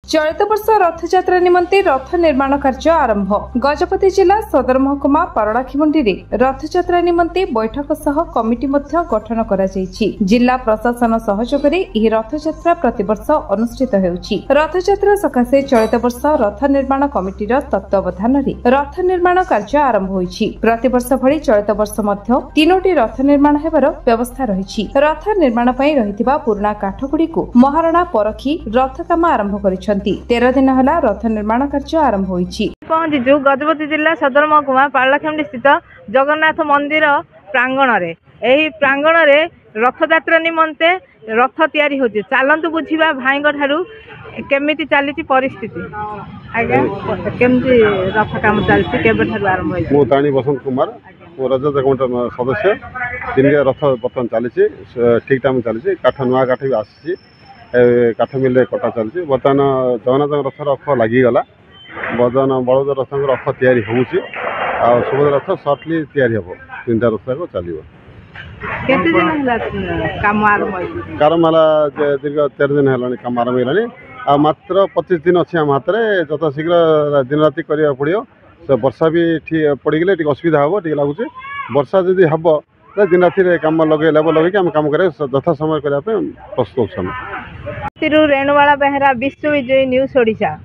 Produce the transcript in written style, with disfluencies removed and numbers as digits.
चलित वर्ष रथयात्रा निमंते रथ निर्माण कार्य आरंभ। गजपति जिला सदर महकुमा परड़ाखीमुंडी रथयात्रा निमंते बैठक सह कमिटी मध्य गठन करा जायछि। जिला प्रशासन सहयोग में रथयात्रा प्रतिवर्ष अनुष्ठित हेउछि। रथयात्रा सकाशे चलित वर्ष रथ निर्माण कमिटीर तत्वावधान रथ निर्माण कार्य आरंभ होइछि। प्रतिवर्ष भली चलित वर्ष मध्य 3टी रथ निर्माण हेबार व्यवस्था रहिछि। रथ निर्माण पई रहितिबा पुराना काठगुडी को महाराणा परखी रथ काम आरंभ करिछन्ति। 13 दिन हला रथ निर्माण कार्य आरंभ होइछि। पहुंचीचु गजपति जिला सदर महकुमा पारलाखेमुंडी स्थित जगन्नाथ मंदिर प्रांगण रे। एही प्रांगण रे रथयात्रा निमंते रथ तैयारी होछि। चालंतु बुझिबा भाईंग ठारू केमिति चलीछि परिस्थिति। आज्ञा केमिति रथ काम चलछि केबे ठारू आरंभ होइछि। मो ताणी बसंत कुमार रजत कमिटी सदस्य। तीन रथ बर्तमान चली ठीक टाइम चली काठ नुआ काठ भी आसी काठ मिल कटा चलती। बर्तमान जगन्नाथ रथ रख लगिगला। बर्तमान बलद रथ रख तैयारी होउछि। सुभद्रा रथ सर्टली तैयारी हम 3टा रथ को चलो। काम दीर्घ 13 दिन है कम आरंभ है। मात्र 25 दिन अच्छे आम हाथ में जत शीघ्र दिन राति करा पड़ो। वर्षा भी पड़गले असुविधा हम टे लगुच। वर्षा जदि हम दिन राति कम लगे लगे आम कम कर यथा समय करने प्रस्तुत। रेणुवाला बेहरा विश्व विजयी न्यूज ओडिशा।